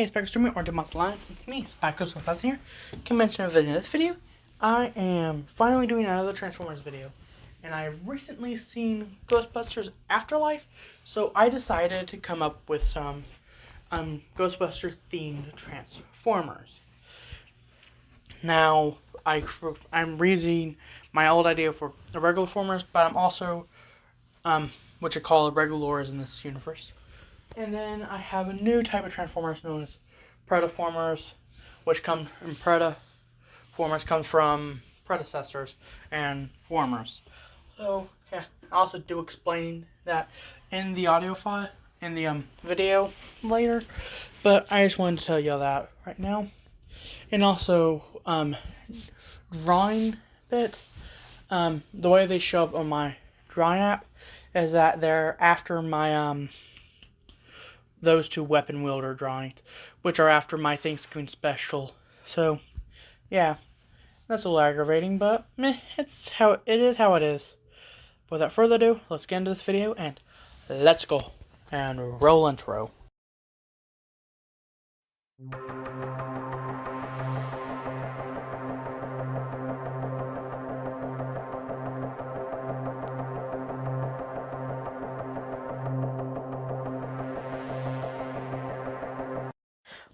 Hey, Spectre Streamer or Demonic Alliance, it's me, Spectre Streamer here. Convention of in this video, I am finally doing another Transformers video. And I've recently seen Ghostbusters Afterlife, so I decided to come up with some Ghostbuster themed Transformers. Now, I'm reusing my old idea for the regular Formers, but I'm also, what you call regulars in this universe. And then I have a new type of Transformers known as Predeformers, which Predeformers comes from predecessors and formers. So yeah, I also do explain that in the audio file, in the video later, but I just wanted to tell y'all that right now. And also, drawing bit, the way they show up on my drawing app is that they're after my those two weapon wielder drawings, which are after my Thanksgiving special. So, yeah, that's a little aggravating, but it is how it is. Without further ado, let's get into this video and let's go and roll intro.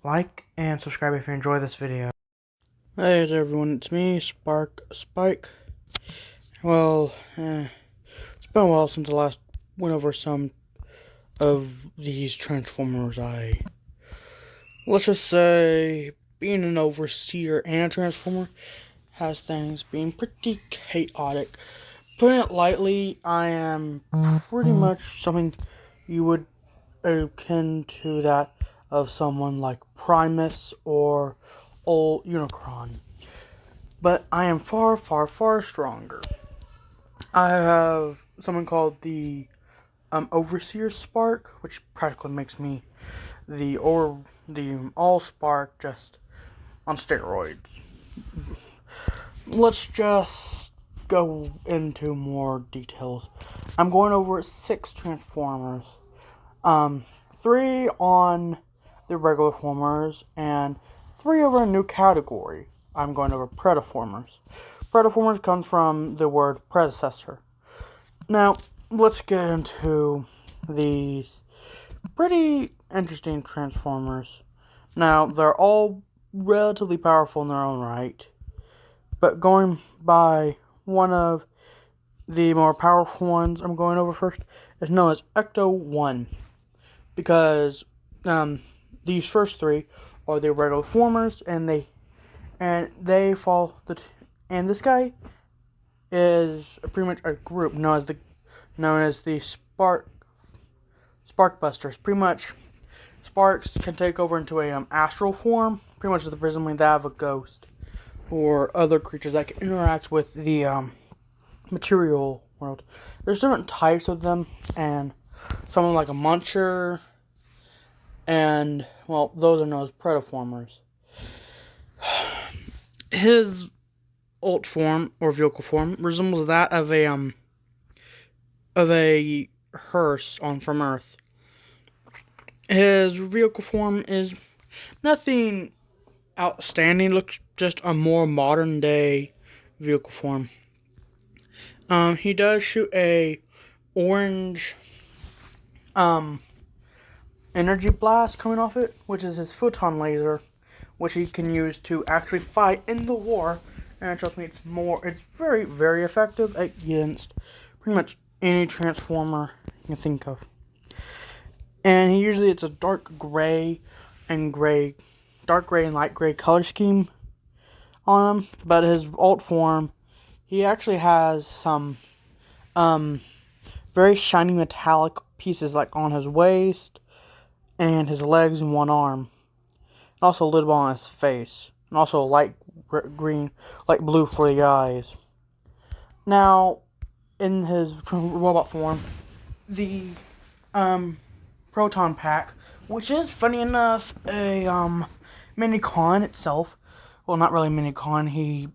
Like and subscribe if you enjoy this video. Hey everyone, it's me, Spike. Well, it's been a while since I last went over some of these Transformers. Let's just say, being an overseer and a Transformer has things being pretty chaotic. Putting it lightly, I am pretty much something you would akin to that of someone like Primus or old Unicron. But I am far, far, far stronger. I have something called the Overseer Spark, which practically makes me the All-Spark just on steroids. Let's just go into more details. I'm going over 6 Transformers. 3 on the regular Formers, and 3 over a new category. I'm going over Predeformers. Predeformers comes from the word predecessor. Now, let's get into these pretty interesting Transformers. Now, they're all relatively powerful in their own right, but going by one of the more powerful ones I'm going over first is known as Ecto-1, because these first 3 are the regular Formers, and they fall and this guy is pretty much a group known as the Sparkbusters. Pretty much, sparks can take over into a astral form, pretty much resembling that of a ghost or other creatures that can interact with the material world. There's different types of them, and someone like a muncher, and well, those are known as Predeformers. His ult form or vehicle form resembles that of a hearse from Earth. His vehicle form is nothing outstanding. Looks just a more modern day vehicle form. He does shoot a orange energy blast coming off it, which is his photon laser, which he can use to actually fight in the war. And trust me, it's very, very effective against pretty much any Transformer you can think of. And it's a dark gray and light gray color scheme on him. But his alt form, he actually has some very shiny metallic pieces like on his waist and his legs and one arm. And also a little bit on his face. And also light blue for the eyes. Now, in his robot form, the Proton Pack, which is funny enough a Minicon itself. Well, not really Minicon. He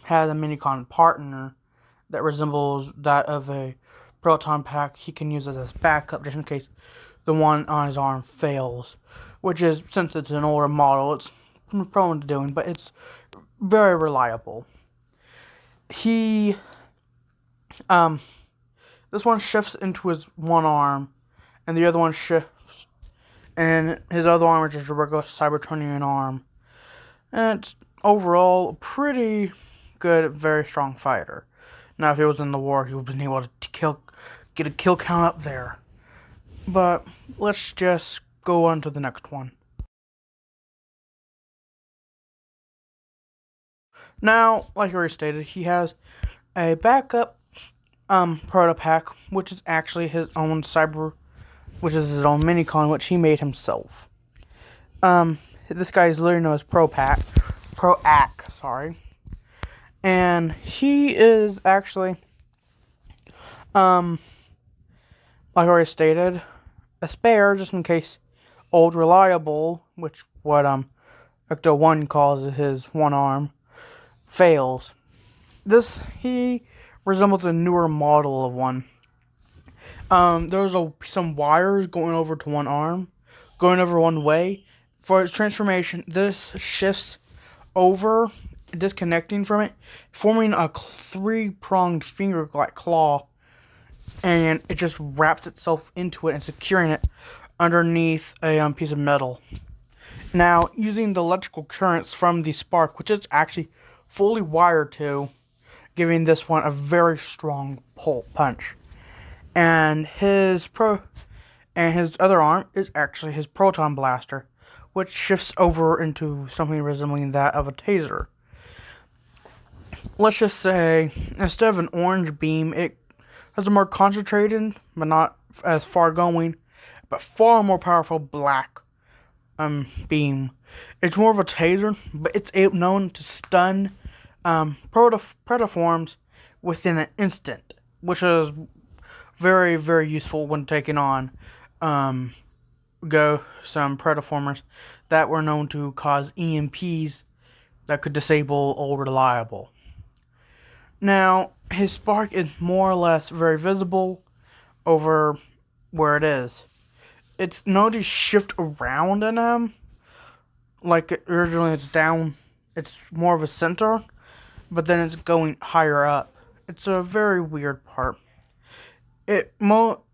has a Minicon partner that resembles that of a Proton Pack. He can use as a backup just in case the one on his arm fails. which is, since it's an older model, it's prone to doing, but it's very reliable. He, this one shifts into his one arm, and the other one shifts, and his other arm is just a regular Cybertronian arm. And it's overall a pretty good, very strong fighter. Now, if he was in the war, he would have been able to get a kill count up there. But let's just go on to the next one. Now, like I already stated, he has a backup proto pack, which is actually his own which is his own minicon, which he made himself. This guy is literally known as Proac, sorry. And he is actually, like I already stated, a spare, just in case old reliable, which what Ecto 1 calls his one arm, fails. He resembles a newer model of one. There's some wires going over to one arm, going over one way. For its transformation, this shifts over, disconnecting from it, forming a 3-pronged finger-like claw, and it just wraps itself into it and securing it underneath a piece of metal. Now, using the electrical currents from the spark, which is actually fully wired to, giving this one a very strong punch. And his other arm is actually his proton blaster, which shifts over into something resembling that of a taser. Let's just say, instead of an orange beam, it has a more concentrated, but not as far going, but far more powerful black beam. It's more of a taser, but it's known to stun Predeformers within an instant, which is very, very useful when taking on some Predeformers that were known to cause EMPs that could disable old reliable. Now, his spark is more or less very visible over where it is. It's known to shift around in him. Like originally it's down, it's more of a center, but then it's going higher up. It's a very weird part. It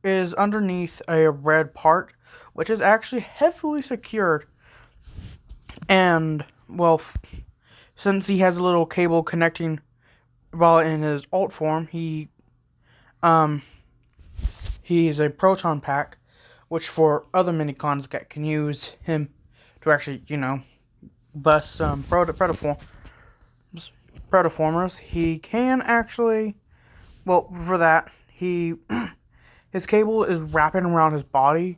is underneath a red part, which is actually heavily secured. And, well, since he has a little cable connecting while in his alt form, he's a proton pack, which for other minicons that can use him to actually, bust some Protoformers. He can actually, well, for that, his cable is wrapping around his body,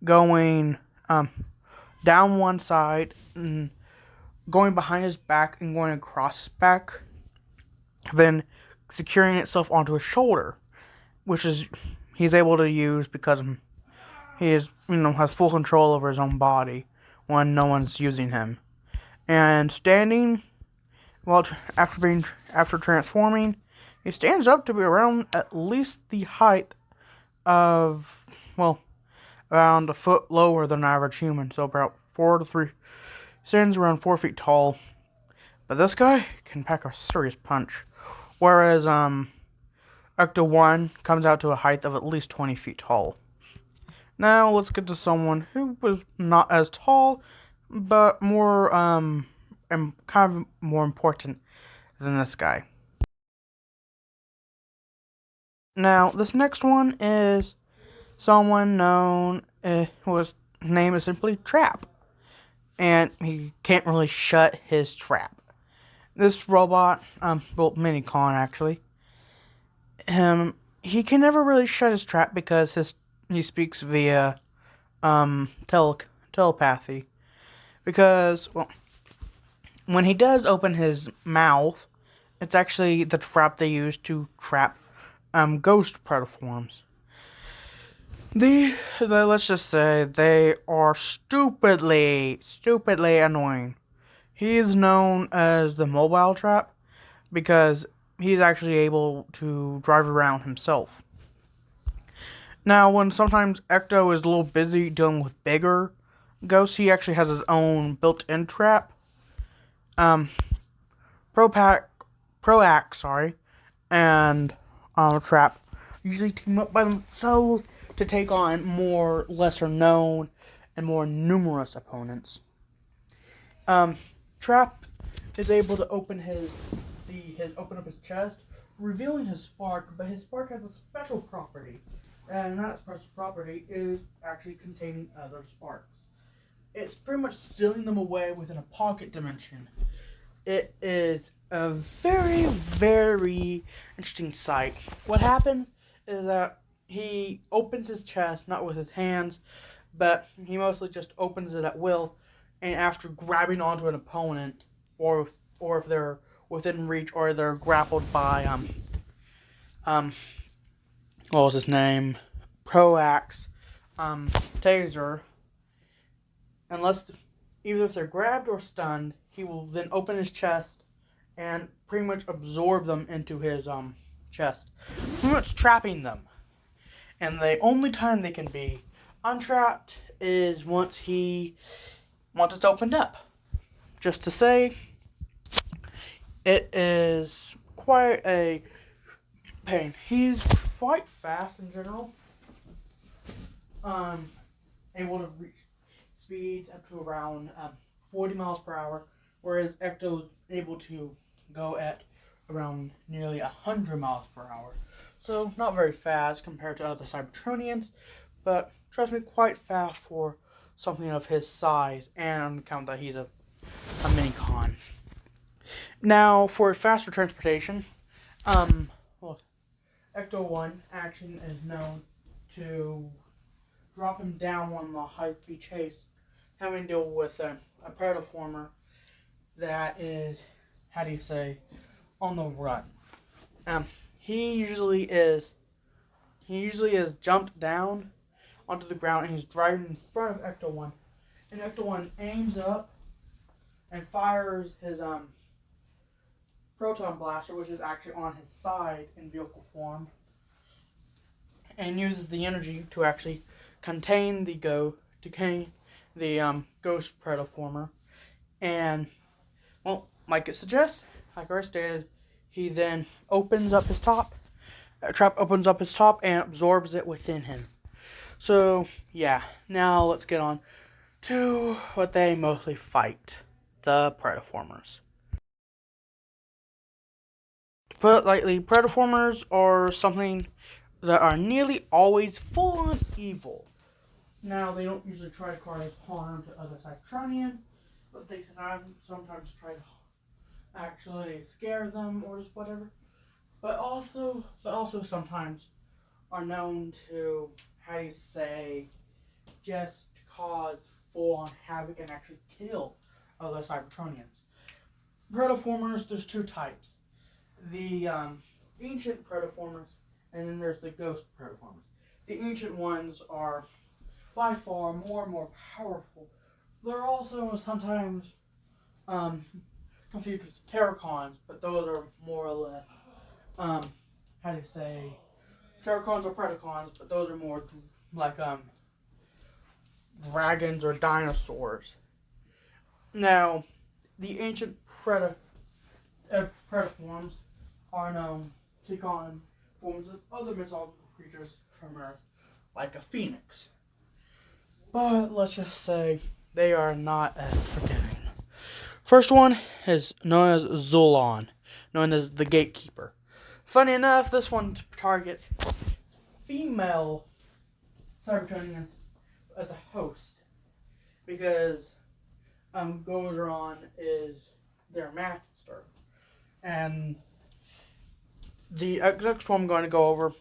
going down one side, and going behind his back and going across his back, then securing itself onto his shoulder, which is he's able to use because he is, has full control over his own body when no one's using him. And standing, well, after transforming, he stands up to be around at least the height of, well, around a foot lower than an average human, so about 4 to 3, stands around 4 feet tall. But this guy can pack a serious punch, whereas Ecto 1 comes out to a height of at least 20 feet tall. Now let's get to someone who was not as tall, but more and kind of more important than this guy. Now this next one is someone known whose name is simply Trap, and he can't really shut his trap. This robot, minicon actually, he can never really shut his trap because he speaks via telepathy. Because, well, when he does open his mouth, it's actually the trap they use to trap ghost Protoforms. Let's just say they are stupidly annoying. He is known as the mobile trap because he's actually able to drive around himself. Now, when sometimes Ecto is a little busy dealing with bigger Ghost, he actually has his own built-in trap. Proax, and Trap usually team up by themselves to take on more lesser known and more numerous opponents. Trap is able to open up his chest, revealing his spark, but his spark has a special property, and that special property is actually containing other sparks. It's pretty much sealing them away within a pocket dimension. It is a very, very interesting sight. What happens is that he opens his chest, not with his hands, but he mostly just opens it at will, and after grabbing onto an opponent, or if they're within reach, or they're grappled by, what was his name? Proax, Taser, either if they're grabbed or stunned, he will then open his chest and pretty much absorb them into his chest, pretty much trapping them. And the only time they can be untrapped is once it's opened up. Just to say, it is quite a pain. He's quite fast in general, able to reach speeds up to around 40 miles per hour, whereas Ecto's able to go at around nearly 100 miles per hour. So not very fast compared to other Cybertronians, but trust me, quite fast for something of his size, and on account that he's a mini-con. Now, for faster transportation, Ecto 1 action is known to drop him down on the high-speed chase, having to deal with a Predeformer that is, on the run. He usually is jumped down onto the ground, and he's driving in front of Ecto 1. And Ecto 1 aims up and fires his Proton Blaster, which is actually on his side in vehicle form, and uses the energy to actually contain the Ghost Predeformer. And, well, like it suggests, like I stated, he then opens up his top. Trap opens up his top and absorbs it within him. So, yeah, now let's get on to what they mostly fight, the Predeformers. To put it lightly, Predeformers are something that are nearly always full-on evil. Now, they don't usually try to cause harm to other Cybertronians, but they can sometimes try to actually scare them or just whatever. But also sometimes are known to, just cause full-on havoc and actually kill other Cybertronians. Protoformers, there's two types. The ancient Protoformers, and then there's the Ghost Protoformers. The ancient ones are by far more powerful. They're also sometimes confused with Terracons, but those are more or less, Terracons or Predacons, but those are more like dragons or dinosaurs. Now, the ancient Predaforms are known to take on forms of other mythological creatures from Earth, like a phoenix. But let's just say they are not as forgiving. First one is known as Zulo, known as the Gatekeeper. Funny enough, this one targets female Cybertronians as a host, because Gozron is their master. And the next one I'm going to go over,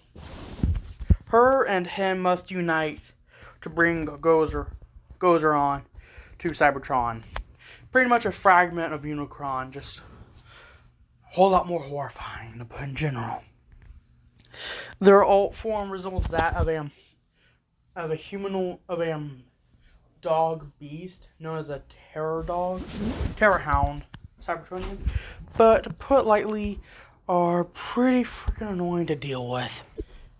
her and him must unite to bring Gozron to Cybertron. Pretty much a fragment of Unicron, just a whole lot more horrifying in general. Their alt form resembles that of a dog beast known as a terror hound, Cybertronian. But to put lightly, are pretty freaking annoying to deal with.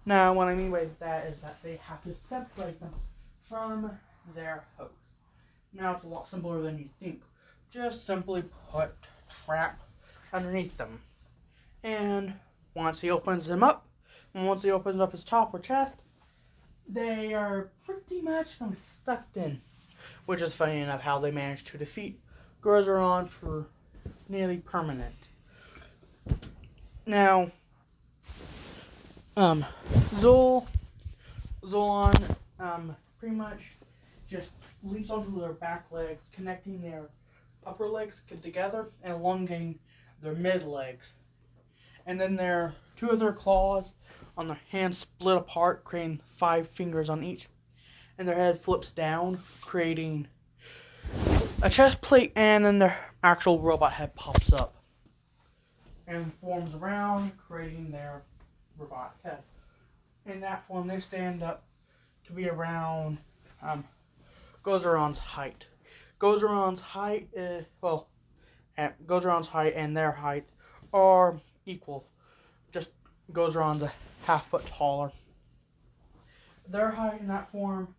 Now, what I mean by that is that they have to separate them from their host. Now it's a lot simpler than you think. Just simply put trap underneath them. And once he opens them up, and once he opens up his top or chest, they are pretty much going to be sucked in. Which is funny enough how they managed to defeat Gorzeron for nearly permanent. Now, Zulon, pretty much just leaps onto their back legs, connecting their upper legs together and elongating their mid legs. And then their two of their claws on their hands split apart, creating 5 fingers on each. And their head flips down, creating a chest plate, and then their actual robot head pops up and forms around, creating their robot head. In that form, they stand up to be around Gozeron's height. Gozeron's height and their height are equal. Just Gozeron's a half foot taller. Their height in that form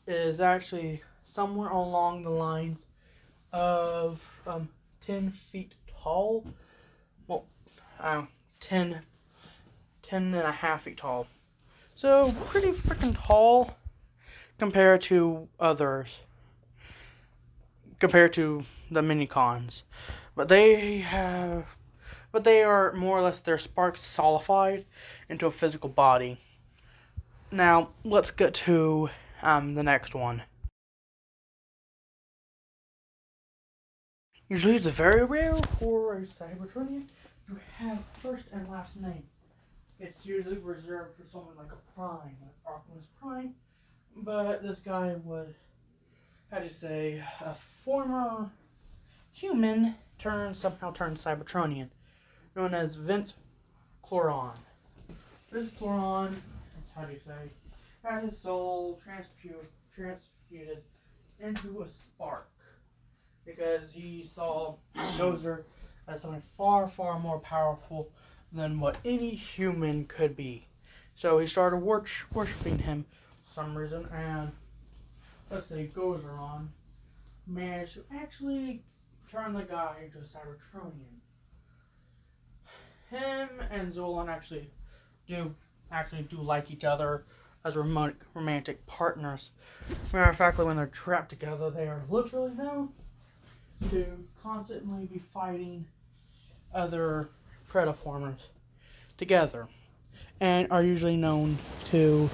is actually somewhere along the lines of 10 feet tall. Well, 10 and a half feet tall. So pretty freaking tall compared to others. Compared to the minicons. But they are more or less their sparks solidified into a physical body. Now, let's get to the next one. Usually it's very rare for a Cybertronian to have first and last name. It's usually reserved for someone like a Prime, like Optimus Prime. But this guy was, a former human somehow turned Cybertronian, known as Vince Cloron. Vince Cloron, had his soul transmuted into a spark because he saw Gozer as something far, far more powerful than what any human could be. So he started worshipping him for some reason, and Gozeron managed to actually turn the guy into a Cybertronian. Him and Zulon actually do like each other as romantic partners. Matter of fact, when they're trapped together, they are literally known to constantly be fighting other Predeformers together, and are usually known to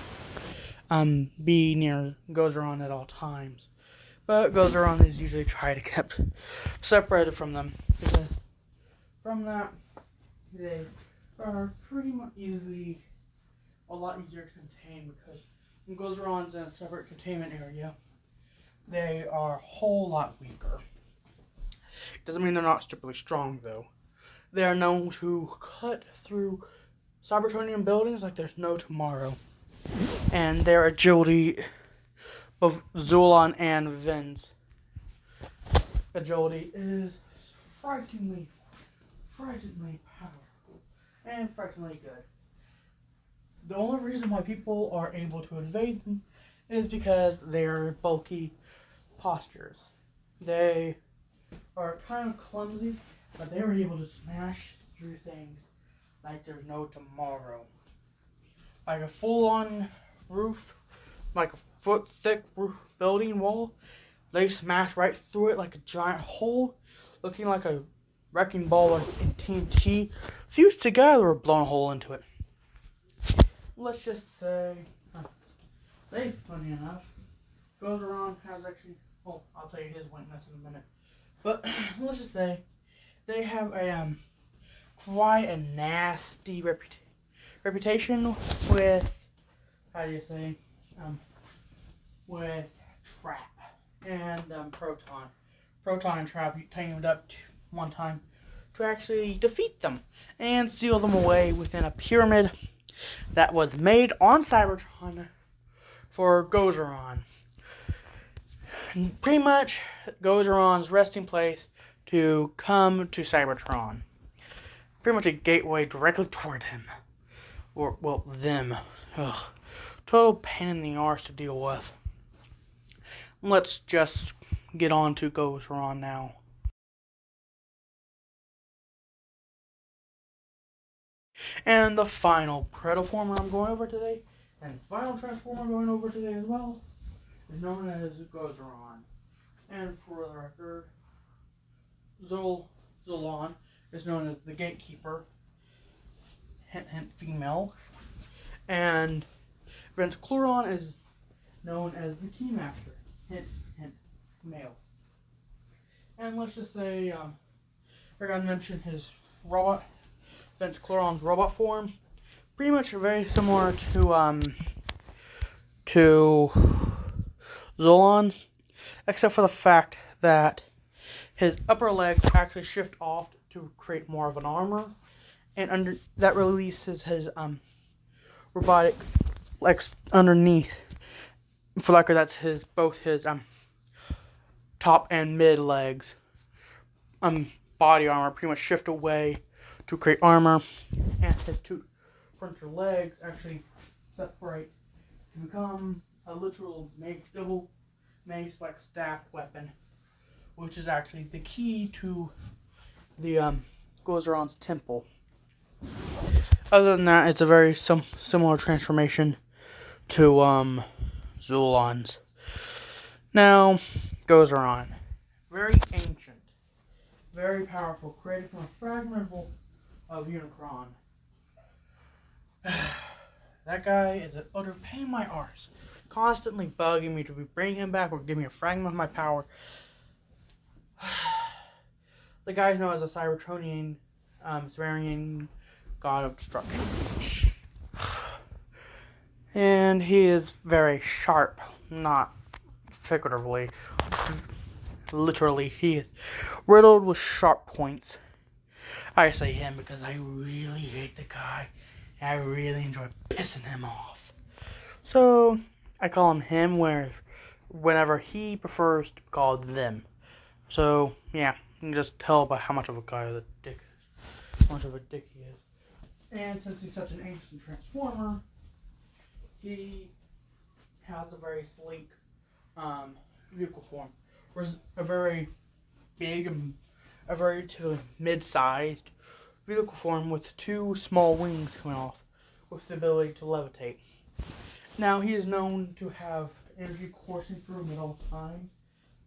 be near Gozeron at all times. But Gozeron is usually tried to keep separated from them, because from that they are pretty much a lot easier to contain, because when Gozeron's in a separate containment area, they are a whole lot weaker. Doesn't mean they're not stupidly strong, though. They are known to cut through Cybertronian buildings like there's no tomorrow. And their agility, both Zulon and Vin's agility, is frighteningly powerful and frighteningly good. The only reason why people are able to evade them is because they're bulky postures. They are kind of clumsy, but they were able to smash through things like there's no tomorrow. Like a full-on roof, like a foot-thick building wall, they smash right through it like a giant hole, looking like a wrecking ball in TNT fused together or blown a hole into it. Let's just say, they, funny enough, Gozeron has actually, well, I'll tell you his weakness in a minute. But let's just say they have a quite a nasty reputation with with Trap and Proton. Proton and Trap teamed up one time to actually defeat them and seal them away within a pyramid that was made on Cybertron for Gozeron. Pretty much Gozeron's resting place to come to Cybertron. Pretty much a gateway directly toward him. Or, well, them. Ugh. Total pain in the arse to deal with. Let's just get on to Ghostron now. And the final Predeformer I'm going over today, and final Transformer I'm going over today as well, is known as Ghostron. And for the record, Zulon is known as the Gatekeeper, hint hint female, and Ventacloron is known as the Keymaster, hint hint male. And let's just say, I forgot to mention his robot, Ventacloron's robot form, pretty much very similar to Zulon, except for the fact that his upper legs actually shift off to create more of an armor, and that releases his robotic legs underneath. For like that's both his top and mid legs body armor pretty much shift away to create armor, and his two frontal legs actually separate to become a literal double mace-like staff weapon, which is actually the key to the Ghostron's temple. Other than that, it's a very similar transformation to Zulon's. Now, Ghostron, very ancient, very powerful, created from a fragment of Unicron. That guy is an utter pain in my arse, constantly bugging me to bring him back or give me a fragment of my power. The guy is known as a Cybertronian, Cybertronian god of destruction. And he is very sharp, not figuratively. Literally, he is riddled with sharp points. I say him because I really hate the guy, and I really enjoy pissing him off. So, I call him whenever he prefers to be called them. So, yeah, you can just tell by how much of a guy the dick is. How much of a dick he is. And since he's such an ancient transformer, he has a very sleek vehicle form. Whereas a very big and a very mid-sized vehicle form with two small wings coming off with the ability to levitate. Now, he is known to have energy coursing through him at all times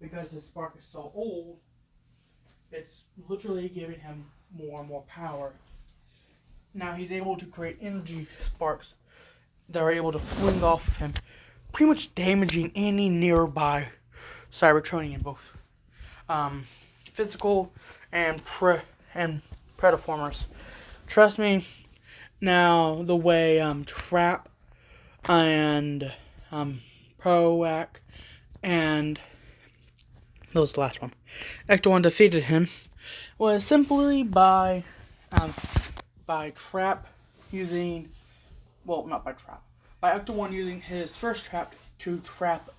because his spark is so old, it's literally giving him more and more power. Now, he's able to create energy sparks that are able to fling off of him, pretty much damaging any nearby Cybertronian, both physical and Predeformers. Trust me. Now, the way Trap and Proac and that was the last one, Ecto 1 defeated him was simply by Trap using, well, not by Trap, by Ecto 1 using his first trap to trap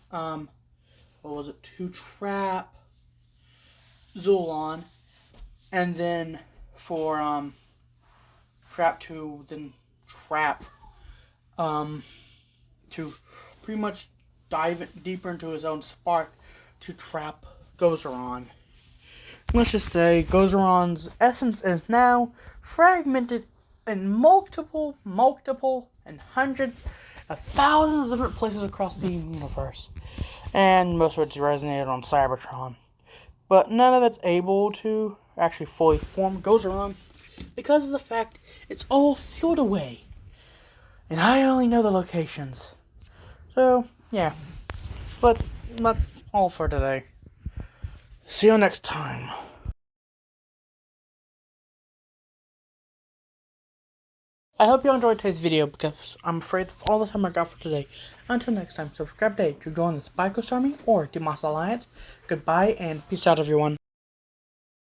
to trap Zulon, and then for Trap to then trap to pretty much dive deeper into his own spark to trap Ghostron. Let's just say Ghostron's essence is now fragmented in multiple, and hundreds of thousands of different places across the universe. And most of it's resonated on Cybertron. But none of it's able to actually fully form Ghostron because of the fact it's all sealed away. And I only know the locations. So, yeah. That's all for today. See you next time. I hope you enjoyed today's video because I'm afraid that's all the time I got for today. Until next time, subscribe today to join the Spy Ghost Army or Demas Alliance. Goodbye and peace out, everyone.